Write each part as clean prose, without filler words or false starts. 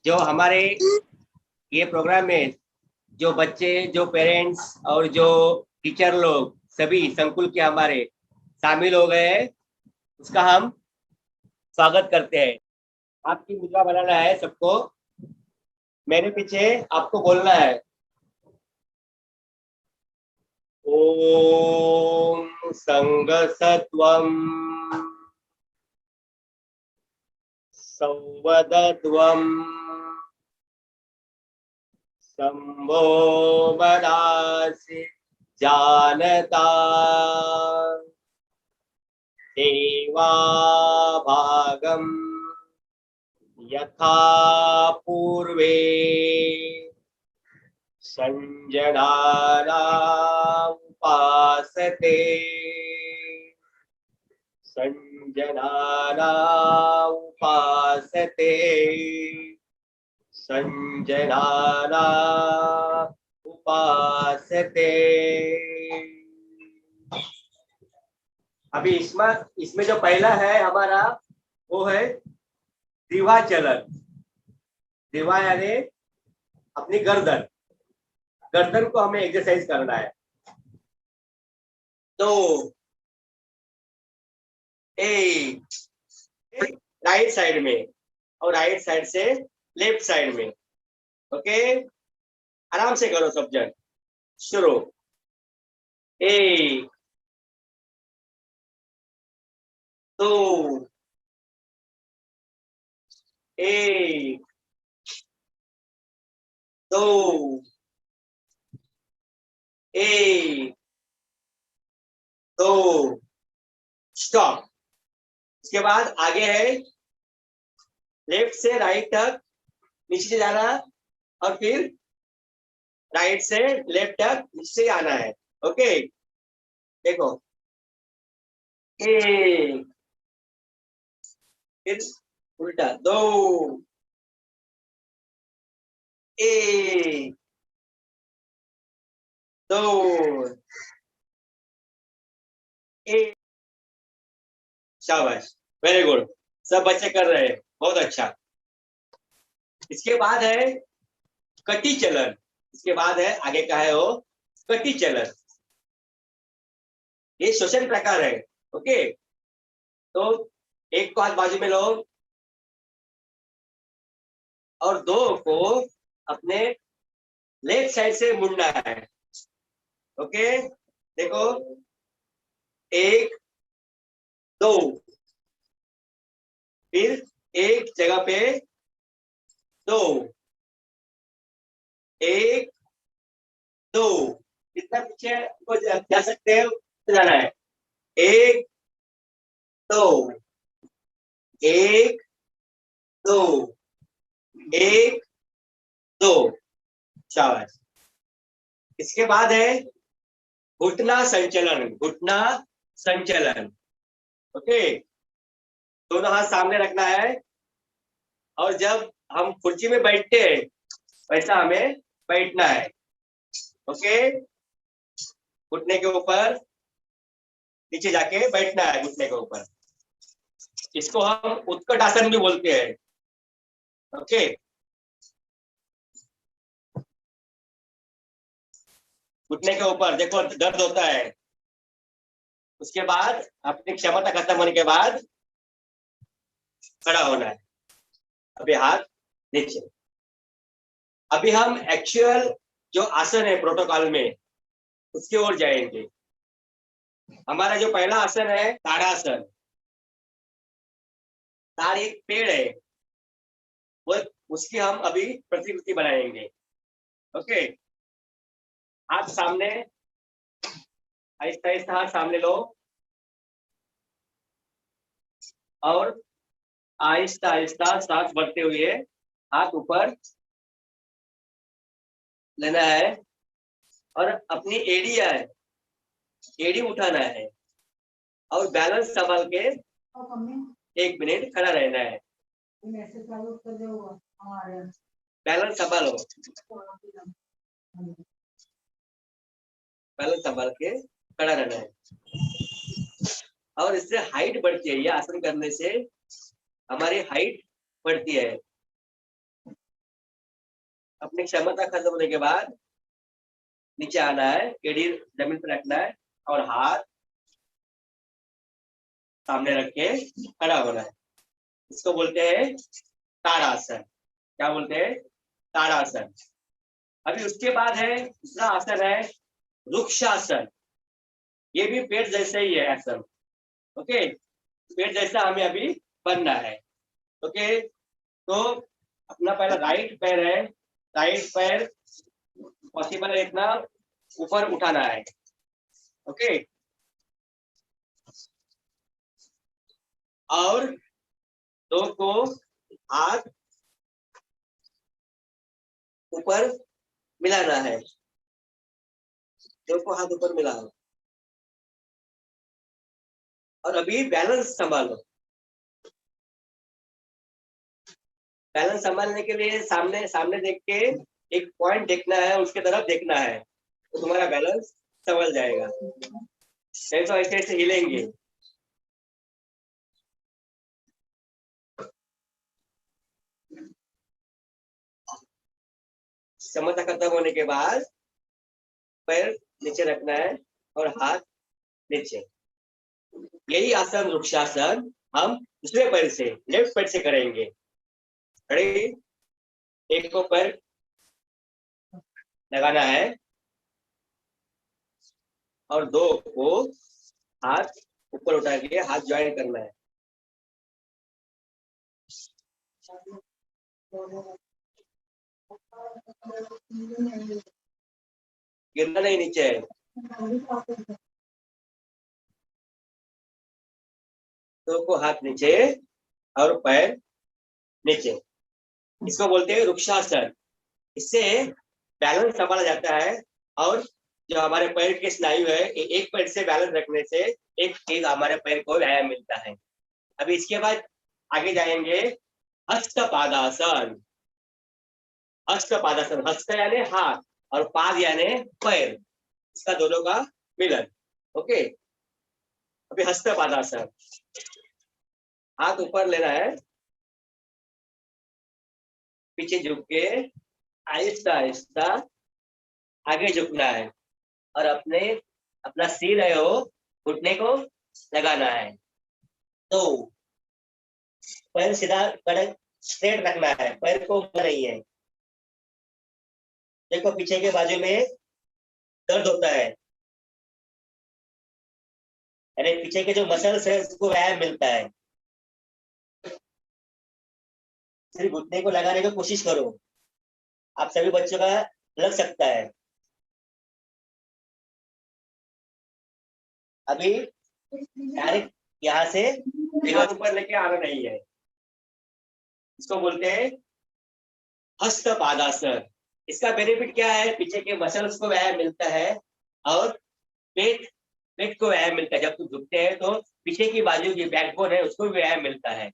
जो हमारे ये प्रोग्राम में जो बच्चे, जो पेरेंट्स और जो टीचर लोग सभी संकुल के हमारे शामिल हो गए हैं, उसका हम स्वागत करते हैं। आपकी मुद्रा बनाना है सबको, मेरे पीछे आपको बोलना है ओम संगसत्वम संवदत्वम शंभो बदासि जानता देवा भागम यथा पूर्वे संजनाना उपासते संजनाना उपासते संजनाना उपासते। अभी इसमें जो पहला है हमारा वो है दिवाचलन। दिवा यानी अपनी गर्दन, गर्दन को हमें एक्सरसाइज करना है। तो राइट साइड में और राइट साइड से लेफ्ट साइड में। ओके, आराम से करो सब जन। शुरू। एक, दो, एक, दो, एक, दो, स्टॉप। उसके बाद आगे है लेफ्ट से राइट तक नीचे से जाना और फिर राइट से लेफ्ट तक नीचे से आना है। ओके, देखो, एक, फिर उल्टा, दो, एक, दो, एक। शाबाश, वेरी गुड, सब बच्चे कर रहे हैं, बहुत अच्छा। इसके बाद है कटी चलन। इसके बाद है आगे का है वो कटी चलन। ये श्वसन प्रकार है। ओके, तो एक को हाथ बाजू में लो और दो को अपने लेफ्ट साइड से मुड़ना है। ओके, देखो, एक, दो, फिर एक जगह पे दो, एक, दो, कितना पीछे को जा सकते हैं जाना है। एक, दो, एक, दो, एक, दो, शाबाश। इसके बाद है घुटना संचलन। घुटना संचलन। ओके, दोनों हाथ सामने रखना है और जब हम कुर्सी में बैठते हैं वैसा हमें बैठना है। ओके, घुटने के ऊपर नीचे जाके बैठना है, घुटने के ऊपर। इसको हम उत्कट आसन भी बोलते हैं। ओके, घुटने के ऊपर देखो दर्द होता है। उसके बाद अपनी क्षमता खत्म होने के बाद खड़ा होना है। अभी हाथ नीचे। अभी हम एक्चुअल जो आसन है प्रोटोकॉल में उसकी ओर जाएंगे। हमारा जो पहला आसन है ताड़ासन। ताड़ एक पेड़ है, वो उसकी हम अभी प्रतिकृति बनाएंगे। ओके, हाथ सामने, आहिस्ता आहिस्ता हाथ सामने लो और आहिस्ता आहिस्ता सांस भरते हुए हाथ ऊपर लेना है और अपनी एड़ी उठाना है और बैलेंस संभाल के 1 मिनट खड़ा रहना है। बैलेंस संभालो, बैलेंस संभाल के खड़ा रहना है। और इससे हाइट बढ़ती है। ये आसन करने से हमारी हाइट पड़ती है। अपनी क्षमता खत्म होने के बाद नीचे आना है, एड़ी जमीन पर रखना है और हाथ सामने रख के खड़ा होना है। इसको बोलते हैं ताड़ासन। क्या बोलते हैं? ताड़ासन। अभी उसके बाद है दूसरा आसन है वृक्षासन। ये भी पेट जैसे ही है आसन। ओके, पेट जैसा हमें अभी बनना है। ओके, तो अपना पहला राइट पैर है, राइट पैर पॉसिबल है इतना ऊपर उठाना है। ओके, और दो को हाथ ऊपर मिलाना है, दो को हाथ ऊपर मिलाना। और अभी बैलेंस संभालो। बैलेंस संभालने के लिए सामने सामने देख के एक पॉइंट देखना है, उसके तरफ देखना है, तो तुम्हारा बैलेंस संभल जाएगा। नहीं तो ऐसे ऐसे हिलेंगे। क्षमता खत्म होने के बाद पैर नीचे रखना है और हाथ नीचे। यही आसन वृक्षासन हम दूसरे पैर से, लेफ्ट पैर से करेंगे। खड़े, एक को पैर लगाना है और दो को हाथ ऊपर उठा के हाथ ज्वाइन करना है। गिरना नहीं नीचे है। दो को हाथ नीचे और पैर नीचे। इसको बोलते हैं वृक्षासन। इससे बैलेंस संभाला जाता है और जो हमारे पैर के स्नायु है, एक पैर से बैलेंस रखने से एक चीज हमारे पैर को व्यायाम मिलता है। अभी इसके बाद आगे जाएंगे हस्तपादासन। हस्तपादासन, हस्त यानी हाथ और पाद यानी पैर, इसका दोनों का मिलन। ओके, अभी हस्तपादासन। हाथ ऊपर लेना है, पीछे झुक के आहिस्ता आहिस्ता आगे झुकना है और अपने अपना सिर है वो घुटने को लगाना है। तो पैर सीधा कड़क स्ट्रेट रखना है, पैर को ऊपर नहीं है। देखो पीछे के बाजू में दर्द होता है, यानी पीछे के जो मसल्स है उसको व्यायाम मिलता है। सिर्फ घुटने को लगाने की कोशिश करो, आप सभी बच्चों का लग सकता है। अभी डायरेक्ट यहाँ से हाथ ऊपर लेके आना नहीं है। इसको बोलते हैं हस्तपादासन। इसका बेनिफिट क्या है? पीछे के मसल्स को व्यायाम मिलता है और पेट पेट को व्यायाम मिलता है। जब तुम झुकते हैं तो पीछे की बाजू की बैकबोन है उसको भी व्यायाम मिलता है,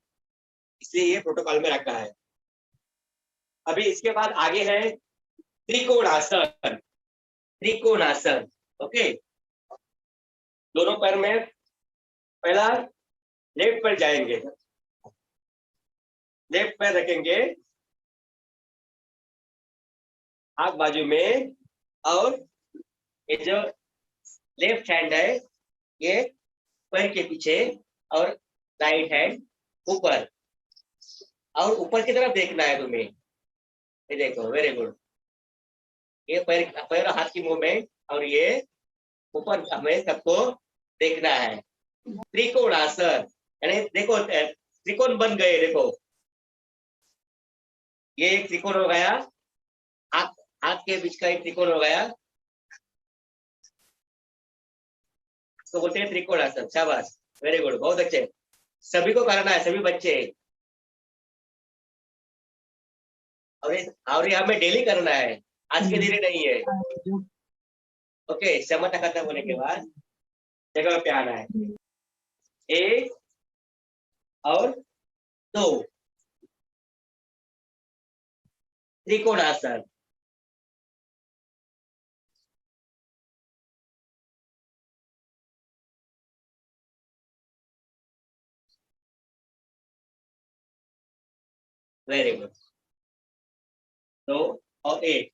इसलिए ये प्रोटोकॉल में रखा है। अभी इसके बाद आगे है त्रिकोणासन। त्रिकोणासन। ओके, दोनों पैर में पहला लेफ्ट पैर जाएंगे, लेफ्ट पैर रखेंगे हाथ बाजू में और ये जो लेफ्ट हैंड है ये पैर के पीछे और राइट हैंड ऊपर, और ऊपर की तरफ देखना है तुम्हें। ये देखो, वेरी गुड। ये पैर पैर हाथ की मूवमेंट और ये ऊपर हमें सबको देखना है। त्रिकोणासन, यानी देखो त्रिकोण बन गए। देखो ये एक त्रिकोण हो गया, हाथ हाथ के बीच का एक त्रिकोण हो गया, तो बोलते हैं त्रिकोणासन। शाबाश, वेरी गुड, बहुत अच्छे। सभी को करना है, सभी बच्चे। और ये हमें डेली करना है, आज के दिन नहीं है। ओके, क्षमता खत्म होने के बाद जगह पे आना है, एक और दो, त्रिकोणासन। Very good. दो और एक।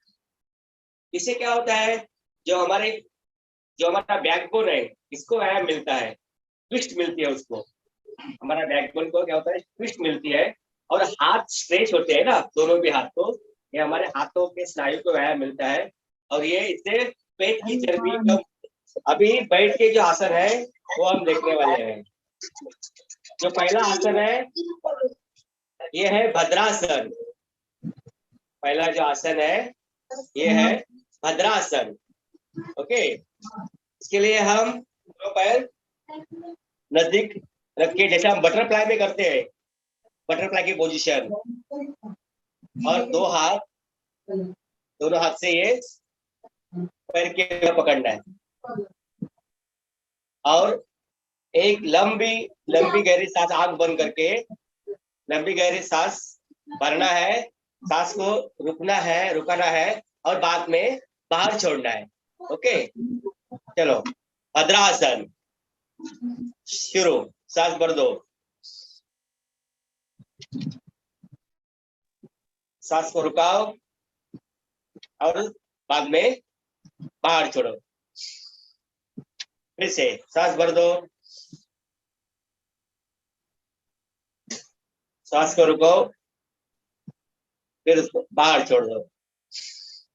इससे क्या होता है, जो हमारा बैकबोन है इसको व्यायाम मिलता है, ट्विस्ट मिलती है उसको। हमारा बैकबोन को क्या होता है, ट्विस्ट मिलती है। और हाथ स्ट्रेच होते हैं ना, दोनों भी हाथ को, ये हमारे हाथों के स्नायु को व्यायाम मिलता है। और ये इससे पेट की चर्बी कम। अभी बैठ के जो आसन है वो हम देखने वाले हैं। जो पहला आसन है ये है भद्रासन। पहला जो आसन है ये है भद्रासन। ओके, इसके लिए हम दोनों पैर नजदीक रख के, जैसे हम बटरफ्लाई में करते हैं, बटरफ्लाई की पोजीशन। और दो हाथ, दोनों हाथ से ये पैर के पकड़ना है। और एक लंबी लंबी गहरी सांस आंख बंद करके, लंबी गहरी सांस भरना है, सांस को रुकना है और बाद में बाहर छोड़ना है। ओके, चलो भद्रासन शुरू। सांस भर दो, सांस को रुकाओ और बाद में बाहर छोड़ो। फिर से सांस भर दो, सांस को रुको, फिर उसको बाहर छोड़ दो।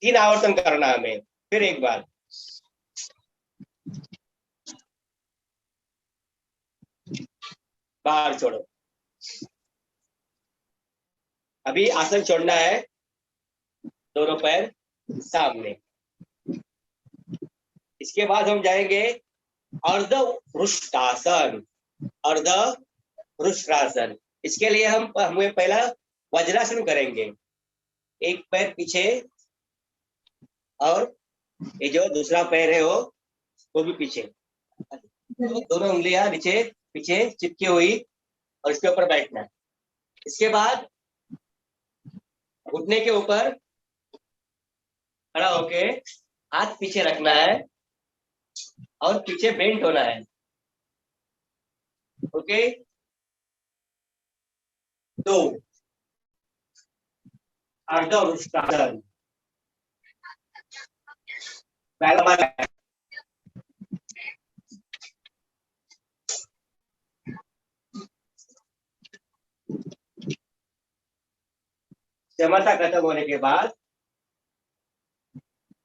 3 आवर्तन करना हमें। फिर एक बार, बाहर छोड़ो। अभी आसन छोड़ना है, दोनों पैर सामने। इसके बाद हम जाएंगे अर्ध पृष्ठासन। अर्ध पृष्ठासन, इसके लिए हमें पहला वज्रासन करेंगे। एक पैर पीछे और ये जो दूसरा पैर है वो भी पीछे। दोनों उंगलियां नीचे पीछे चिपकी हुई और इसके ऊपर बैठना है। इसके बाद घुटने के ऊपर खड़ा होके हाथ पीछे रखना है और पीछे बेंट होना है। ओके, दो अर्ध पृष्ठासन। पहला क्षमता खत्म होने के बाद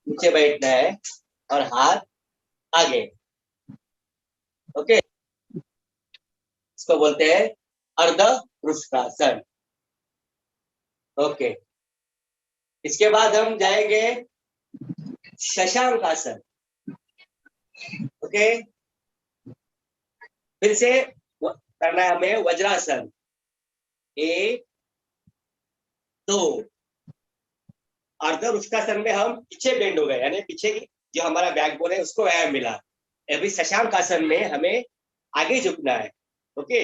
नीचे बैठना है और हाथ आगे। ओके, इसको बोलते हैं अर्ध पृष्ठासन। ओके, इसके बाद हम जाएंगे शशांक आसन। ओके, फिर से करना है हमें वज्रासन। 1 2। अर्ध वृक्षासन में हम पीछे बेंड हो गए, यानी पीछे की जो हमारा बैकबोन है उसको व्यायाम मिला। अभी शशांक आसन में हमें आगे झुकना है। ओके,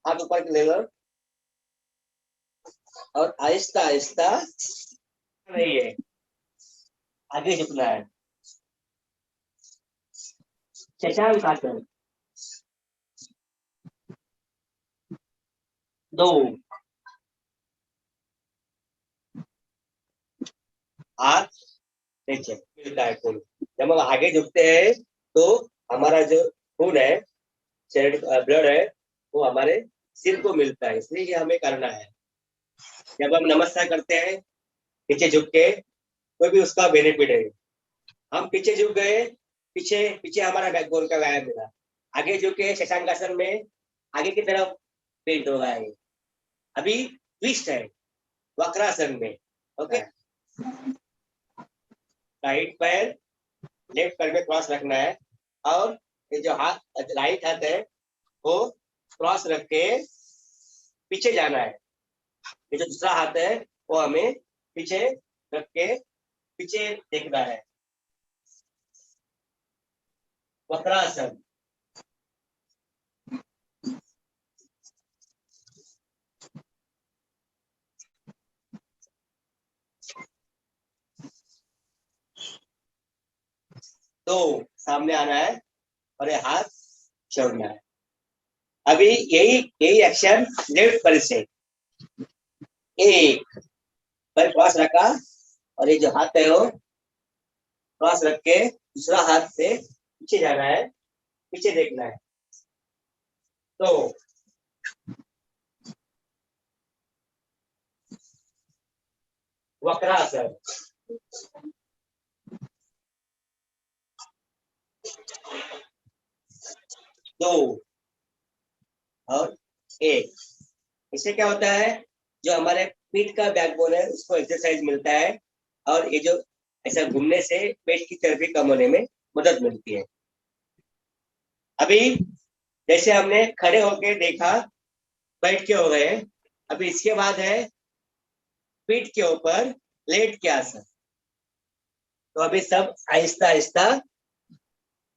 हाथ ऊपर ले लो और आहिस्ता आहिस्ता नहीं है, आगे झुकना है। शशांक आसन 2। हाथ नीचे मिलता है खून। जब हम आगे झुकते हैं तो हमारा जो खून है, ब्लड है, वो हमारे सिर को मिलता है, इसलिए ये हमें करना है। जब हम नमस्कार करते हैं पीछे झुक के, कोई भी उसका बेनिफिट है। हम पीछे झुक गए, पीछे पीछे हमारा बैकबोन का व्यायाम मिला। आगे झुके शशांकासन में आगे की तरफ बेंट होगा है। अभी ट्विस्ट है वक्रासन में। ओके, राइट पैर लेफ्ट पैर में क्रॉस रखना है और ये जो हाथ राइट हाथ है वो क्रॉस रख के पीछे जाना है। ये जो दूसरा हाथ है वो हमें पीछे रख के पीछे देखना है। वक्रासन। तो सामने आना है और ये हाथ छोड़ना है। अभी यही यही एक्शन लेफ्ट पर से एक पर क्रॉस रखा और ये जो हाथ है वो क्रॉस रख के दूसरा हाथ से पीछे जाना है, पीछे देखना है। तो वक्रासन, दो और एक। इससे क्या होता है, जो हमारे पीठ का बैकबोन है उसको एक्सरसाइज मिलता है और ये जो ऐसा घूमने से पेट की चर्बी कम होने में मदद मिलती है। अभी जैसे हमने खड़े होके देखा, बैठ के हो गए, अभी इसके बाद है पीठ के ऊपर लेट के आसन। तो अभी सब आहिस्ता आहिस्ता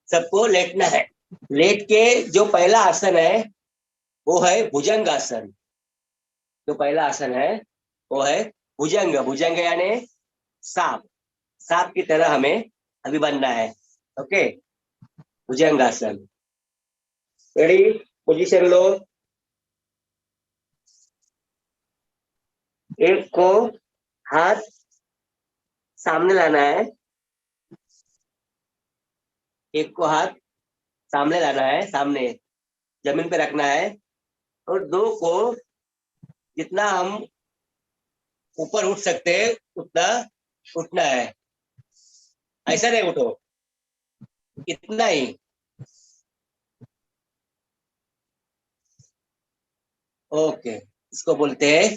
सबको लेटना है। लेट के जो पहला आसन है वो है भुजंग आसन। जो पहला आसन है वो है भुजंग। भुजंग यानी सांप, सांप की तरह हमें अभी बनना है। ओके, भुजंग आसन। रेडी, पोजीशन लो। एक को हाथ सामने लाना है, एक को हाथ सामने लाना है, सामने जमीन पे रखना है, और दो को जितना हम ऊपर उठ सकते हैं उतना उठना है। ऐसा नहीं उठो, इतना ही। ओके, इसको बोलते हैं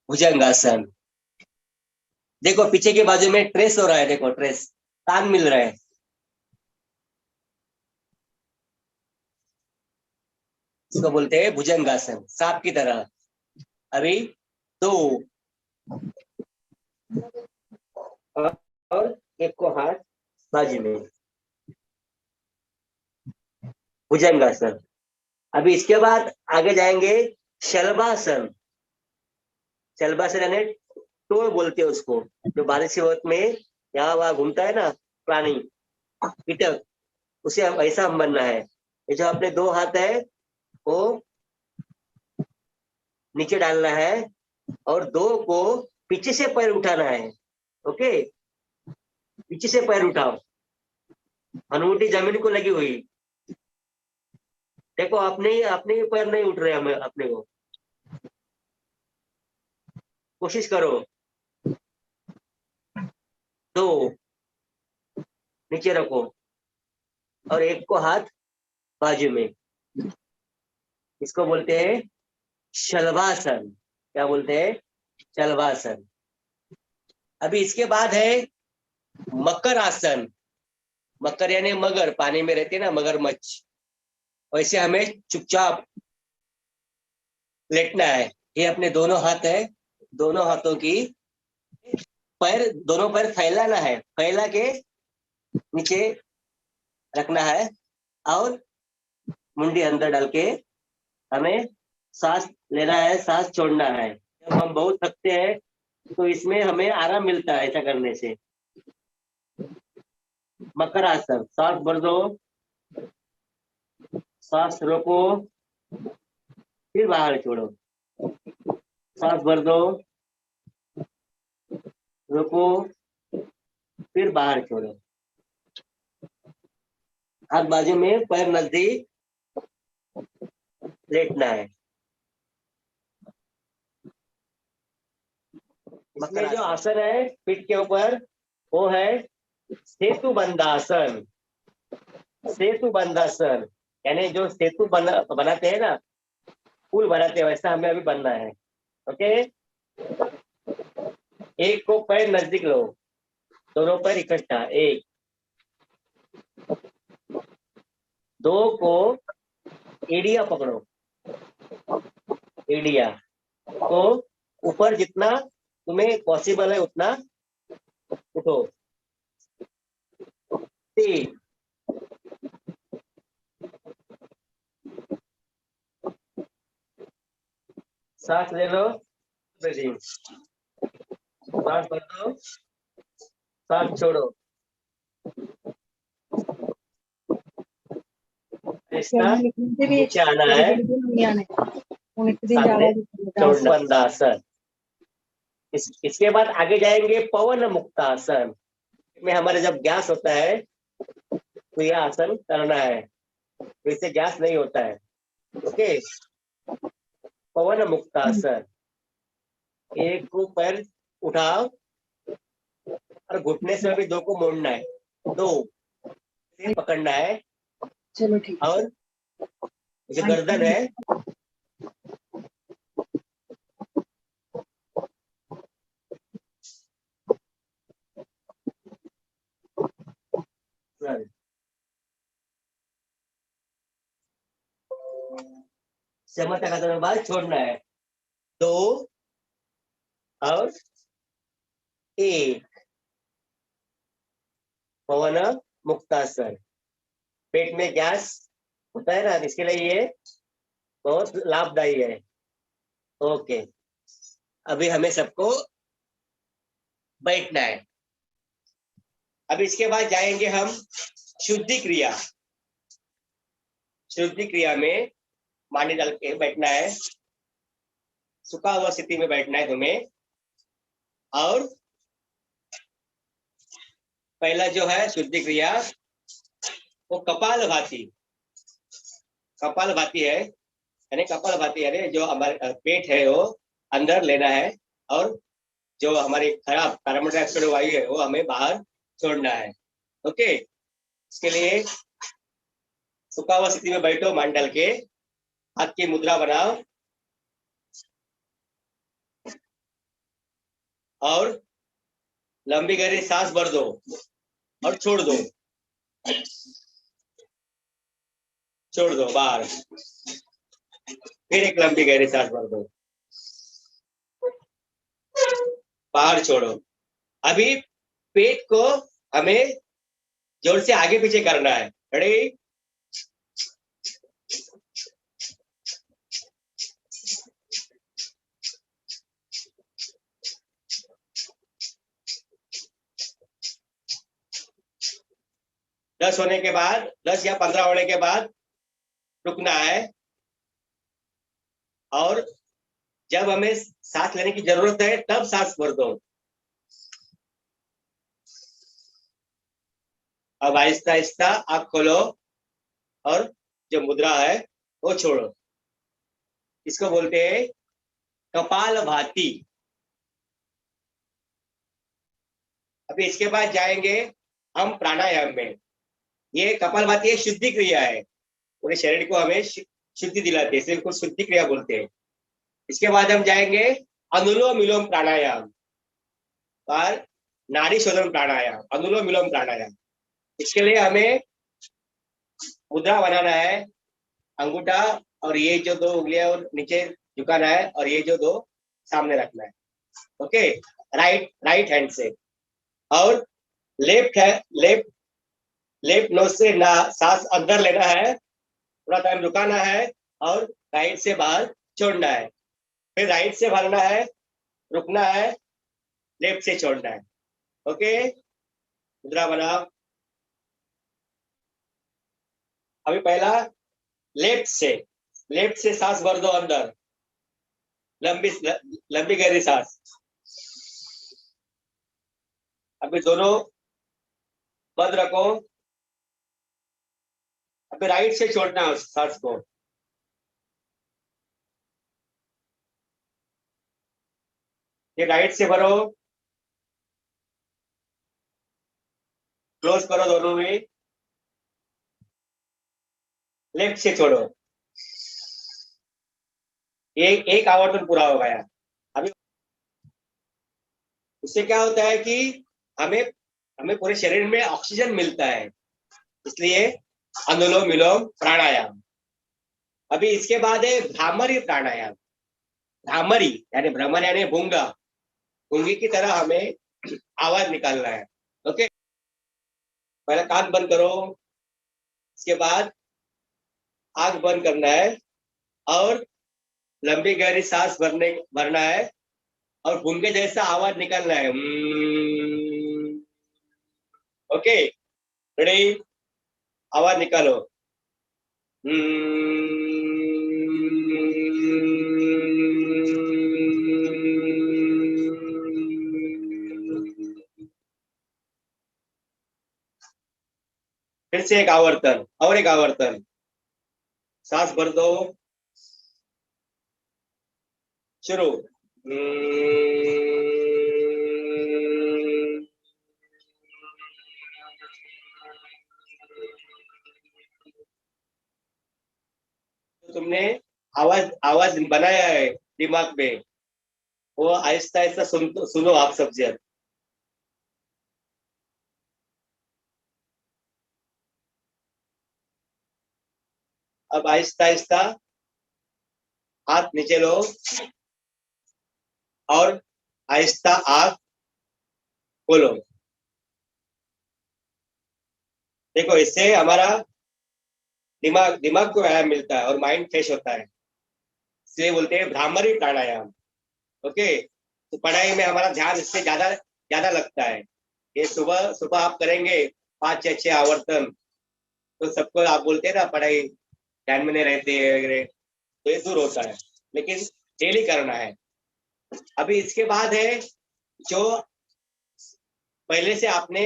भुजंगासन। देखो पीछे के बाजू में ट्रेस हो रहा है, देखो ट्रेस, तान मिल रहा है। इसको बोलते हैं भुजंगासन, सांप की तरह। अभी दो और एक को हाथ बाजू में, भुजंगासन। अभी इसके बाद आगे जाएंगे शलभासन। शलभासन यानी टोर बोलते हैं उसको, जो बारिश के वक्त में यहाँ वहां घूमता है ना प्राणी, कीटक, उसे हम ऐसा हम बनना है। ये जो अपने दो हाथ है वो नीचे डालना है और दो को पीछे से पैर उठाना है। ओके, पीछे से पैर उठाओ, हनूटी जमीन को लगी हुई। देखो अपने ही पैर नहीं उठ रहे, हमें अपने को कोशिश करो। दो नीचे रखो और एक को हाथ बाजू में। इसको बोलते हैं शलभासन। क्या बोलते हैं? शलभासन। अभी इसके बाद है मकर आसन। मकर यानी मगर, पानी में रहते हैं ना मगरमच्छ, वैसे हमें चुपचाप लेटना है। ये अपने दोनों हाथ है, दोनों हाथों की पैर, दोनों पैर फैलाना है, फैला के नीचे रखना है और मुंडी अंदर डाल के हमें सांस लेना है, सांस छोड़ना है। जब हम बहुत थकते हैं तो इसमें हमें आराम मिलता है ऐसा करने से। मकर आसन, सांस भर दो, सांस रोको, फिर बाहर छोड़ो, सांस भर दो, रोको, फिर बाहर छोड़ो। हाथ बाजू में, पैर नजदीक, लेटना है। इसमें जो आसन है पीठ के ऊपर वो है सेतु बंधासन। सेतु बंधासन यानी जो सेतु बनाते हैं ना, पुल बनाते हैं, वैसा हमें अभी बनना है। ओके, एक को पैर नजदीक लो, दोनों पैर इकट्ठा, एक। दो को एड़िया पकड़ो, एड़िया को ऊपर जितना तुम्हें पॉसिबल है उतना उठो। तीन, सांस ले लो, ब्रीदिंग, सांस भर दो, सांस छोड़ो। आहिस्ता नीचे आना है, सामने छोड़ना, बंदासन। इसके बाद आगे जाएंगे पवन मुक्तासन में हमारे जब गैस होता है तो यह आसन करना है, तो इससे गैस नहीं होता है। ओके, पवन मुक्तासन। एक को पैर उठाओ और घुटने से अभी दो को मोड़ना है, दो से पकड़ना है। चलो ठीक है। और जो गर्दन है चमचा का बाद छोड़ना है, दो और एक, पवन मुक्तासन। पेट में गैस होता है ना, इसके लिए ये बहुत लाभदायी है। ओके, अभी हमें सबको बैठना है। अब इसके बाद जाएंगे हम शुद्धि क्रिया। शुद्धि क्रिया में मानी डाल के बैठना है, सुखा हुआ स्थिति में बैठना है तुम्हें। और पहला जो है शुद्धि क्रिया वो कपाल भाती। कपाल भाती है, यानी कपाल भाती है जो हमारे पेट है वो अंदर लेना है, और जो हमारी खराब कार्बन डाइऑक्साइड वायु है वो हमें बाहर छोड़ना है। ओके, इसके लिए सुखा हुआ स्थिति में बैठो, मान डाल के हाथ की मुद्रा बनाओ और लंबी गहरी सांस भर दो और छोड़ दो, छोड़ दो बाहर। फिर एक लंबी गहरी सांस भर दो, बाहर छोड़ो। अभी पेट को हमें जोर से आगे पीछे करना है। रेडी, 10 होने के बाद, 10 या 15 होने के बाद रुकना है। और जब हमें सांस लेने की जरूरत है तब सांस भर दो। अब आहिस्ता आहिस्ता आँख खोलो और जो मुद्रा है वो छोड़ो। इसको बोलते हैं कपाल भाती। अभी इसके बाद जाएंगे हम प्राणायाम में। ये कपाल भाती एक शुद्धि क्रिया है, पूरे शरीर को हमें शुद्धि दिलाती है, इसको शुद्धि क्रिया बोलते हैं। इसके बाद हम जाएंगे अनुलोम विलोम प्राणायाम और नाड़ी शोधन प्राणायाम, अनुलोम विलोम प्राणायाम। इसके लिए हमें मुद्रा बनाना है, अंगूठा और ये जो दो उंगलियां और नीचे झुकाना है और ये जो दो सामने रखना है। ओके, राइट हैंड से। और लेफ्ट है, लेफ्ट नोज से ना सांस अंदर लेना है, थोड़ा टाइम रुकाना है और राइट से बाहर छोड़ना है। फिर राइट से भरना है, रुकना है, लेफ्ट से छोड़ना है। ओके, मुद्रा बनाओ। अभी पहला लेफ्ट से सांस भर दो अंदर, लंबी गहरी सांस। अभी दोनों बंद रखो। अभी राइट से छोड़ना है सांस को। ये राइट से भरो, क्लोज करो दोनों में, लेफ्ट से छोड़ो। एक आवर्तन पूरा हो गया। अभी उससे क्या होता है कि हमें पूरे शरीर में ऑक्सीजन मिलता है, इसलिए अनुलोम विलोम प्राणायाम। अभी इसके बाद है भ्रामरी प्राणायाम। भ्रामरी यानी भ्रमर यानी भूंगा, भूंगी की तरह हमें आवाज निकालना है। ओके, पहले कान बंद करो, इसके बाद आंख बंद करना है और लंबी गहरी सांस भरना है और भूंगे जैसा आवाज निकालना है। ओके, रेडी, आवाज निकालो। फिर से एक आवर्तन और एक आवर्तन, सांस भर दो, शुरू। तुमने आवाज आवाज बनाया है दिमाग में, वो आहिस्ता आहिस्ता सुनो आप सब जन। अब आहिस्ता आहिस्ता हाथ नीचे लो और आहिस्ता आंख खोलो। देखो, इससे हमारा दिमाग दिमाग को व्यायाम मिलता है और माइंड फ्रेश होता है। इसलिए बोलते हैं भ्रामरी प्राणायाम। ओके, तो पढ़ाई में हमारा ध्यान इससे ज्यादा ज्यादा लगता है। ये सुबह सुबह आप करेंगे 5 या 6 आवर्तन, तो सबको आप बोलते हैं ना पढ़ाई ध्यान में नहीं रहती है वगैरह, तो ये दूर होता है। लेकिन डेली करना है। अभी इसके बाद है जो पहले से आपने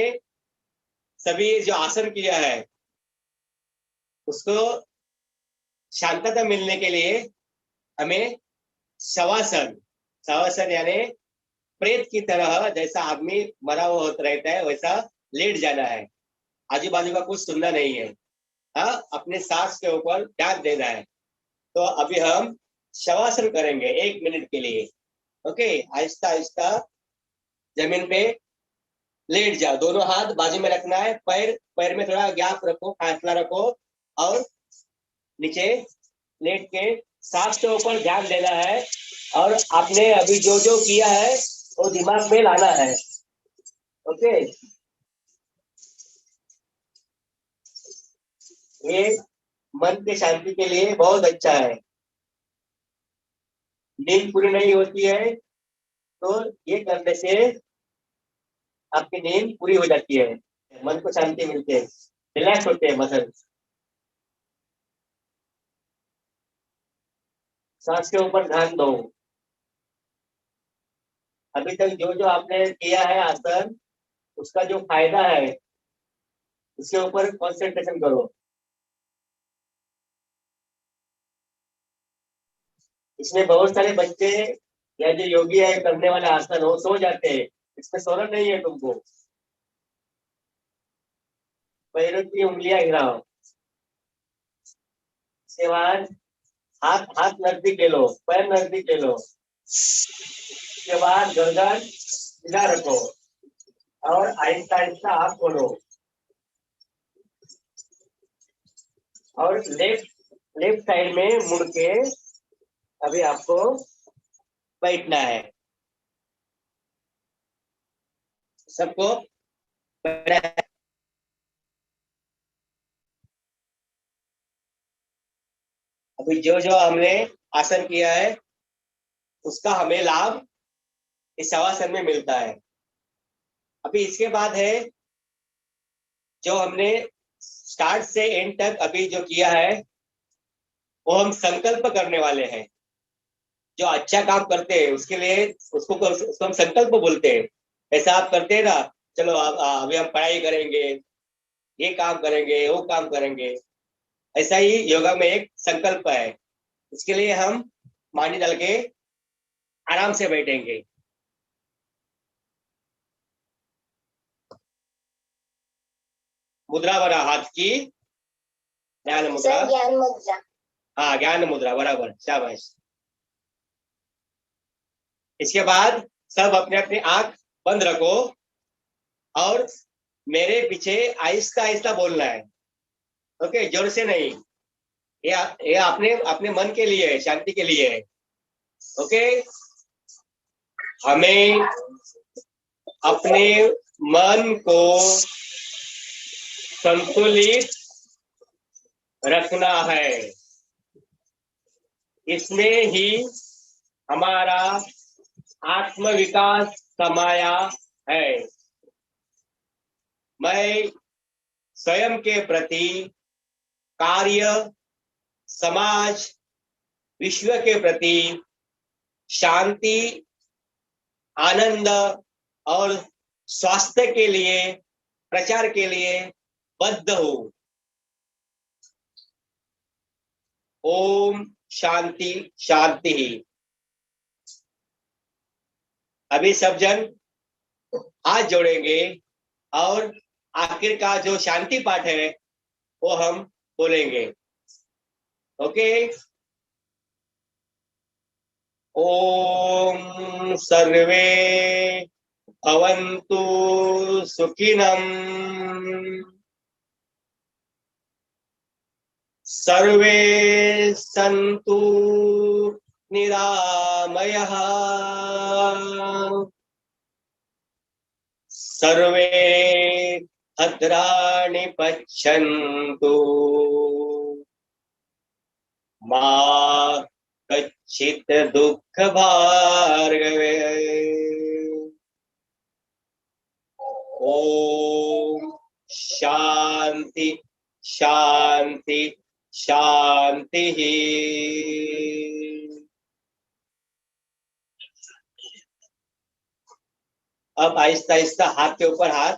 सभी जो आसन किया है उसको शांतता मिलने के लिए हमें शवासन, शवासन यानी प्रेत की तरह, जैसा आदमी मरा हुआ होता रहता है वैसा लेट जाना है। आजू बाजू का कुछ सुनना नहीं है। हाँ, अपने सांस के ऊपर ध्यान देना है। तो अभी हम शवासन करेंगे 1 मिनट के लिए। ओके, आहिस्ता आहिस्ता जमीन पे लेट जाओ, दोनों हाथ बाजू में रखना है, पैर पैर में थोड़ा गैप रखो, फासला रखो, और नीचे लेट के सांस के ऊपर ध्यान देना है। और आपने अभी जो जो किया है वो दिमाग में लाना है। ओके, ये मन की शांति के लिए बहुत अच्छा है। नींद पूरी नहीं होती है तो ये करने से आपकी नींद पूरी हो जाती है, मन को शांति मिलती है, रिलैक्स होते हैं मसल। सांस के ऊपर ध्यान दो। अभी तक जो जो आपने किया है आसन, उसका जो फायदा है उसके ऊपर कंसंट्रेशन करो। इसमें बहुत सारे बच्चे या जो योगी है करने वाले आसन हो सो जाते हैं, इसमें सोना नहीं है तुमको। पैरों की उंगलियां हिलाओ, उसके बाद हाथ हाथ नजदीक ले लो, पैर नजदीक ले लो, उसके बाद गर्दन सीधा रखो और आहिस्ता आहिस्ता हाथ खोलो। और लेफ्ट लेफ्ट साइड में मुड़ के अभी आपको बैठना है। सबको बैठना है। अभी जो जो हमने आसन किया है उसका हमें लाभ इस शवासन में मिलता है। अभी इसके बाद है जो हमने स्टार्ट से एंड तक अभी जो किया है वो हम संकल्प करने वाले हैं। जो अच्छा काम करते हैं उसके लिए उसको हम संकल्प बोलते हैं। ऐसा आप करते हैं ना, चलो अभी हम पढ़ाई करेंगे, ये काम करेंगे, वो काम करेंगे। ऐसा ही योगा में एक संकल्प है। इसके लिए हम मानी डाल के आराम से बैठेंगे। मुद्रा बना हाथ की, ज्ञान मुद्रा। ज्ञान मुद्रा, हाँ ज्ञान मुद्रा, बराबर, शाबाश। इसके बाद सब अपने अपने आंख बंद रखो और मेरे पीछे आहिस्ता आहिस्ता बोलना है। ओके, जोर से नहीं। ये अपने अपने मन के लिए है, शांति के लिए है। ओके, हमें अपने मन को संतुलित रखना है, इसमें ही हमारा आत्मविकास समाया है। मैं स्वयं के प्रति कार्य समाज, विश्व के प्रति शांति, आनंद और स्वास्थ्य के लिए, प्रचार के लिए बद्ध हूं। ओम शांति शांति। अभी सब जन हाथ जोड़ेंगे और आखिर का जो शांति पाठ है वो हम बोलेंगे। ओके। ओम सर्वे भवन्तु सुखिनम्, सर्वे सन्तु निरामयः, सर्वे भद्राणि पश्यन्तु, मा कच्चित् दुःख भार्गवे। ओम शांति शांति शांति। अब आहिस्ता आहिस्ता हाथ के ऊपर हाथ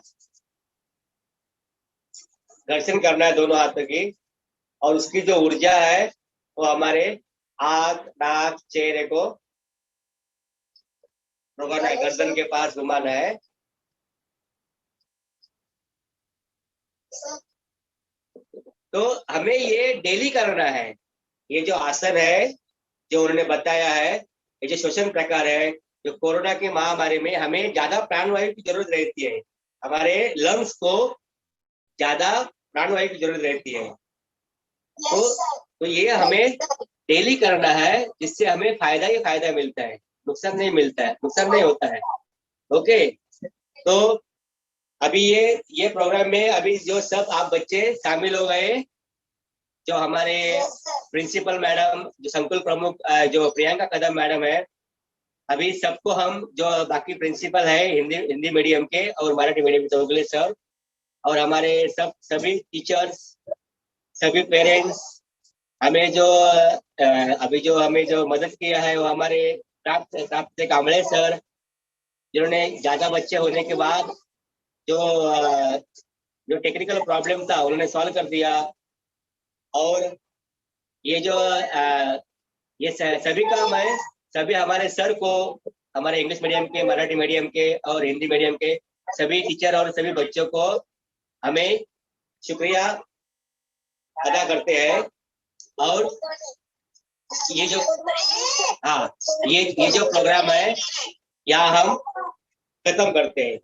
घर्षण करना है दोनों हाथों की, और उसकी जो ऊर्जा है वो हमारे हाथ, नाक, चेहरे को घुमाना है, गर्दन के पास घुमाना है। तो हमें ये डेली करना है। ये जो आसन है जो उन्होंने बताया है, ये जो श्वसन प्रकार है, जो कोरोना की महामारी में हमें ज्यादा प्राणवायु की जरूरत रहती है, हमारे लंग्स को ज्यादा प्राणवायु की जरूरत रहती है। तो ये हमें डेली करना है, जिससे हमें फायदा ही फायदा मिलता है, नुकसान नहीं मिलता है, नुकसान नहीं होता है। ओके। तो अभी ये प्रोग्राम में अभी जो सब आप बच्चे शामिल हो गए, जो हमारे प्रिंसिपल मैडम, जो संकुल प्रमुख जो प्रियंका कदम मैडम है, अभी सबको हम जो बाकी प्रिंसिपल है हिंदी मीडियम के और मराठी मीडियम के चौगले सर, और हमारे सभी टीचर्स, सभी पेरेंट्स, हमें जो अभी जो हमें जो मदद किया है वो हमारे प्राप्त कांबळे सर, जिन्होंने ज्यादा बच्चे होने के बाद जो टेक्निकल प्रॉब्लम था उन्होंने सॉल्व कर दिया। और ये जो ये सभी काम है, सभी हमारे सर को, हमारे इंग्लिश मीडियम के, मराठी मीडियम के और हिंदी मीडियम के सभी टीचर और सभी बच्चों को हमें शुक्रिया अदा करते हैं। और ये जो ये जो प्रोग्राम है यहाँ हम खत्म करते हैं।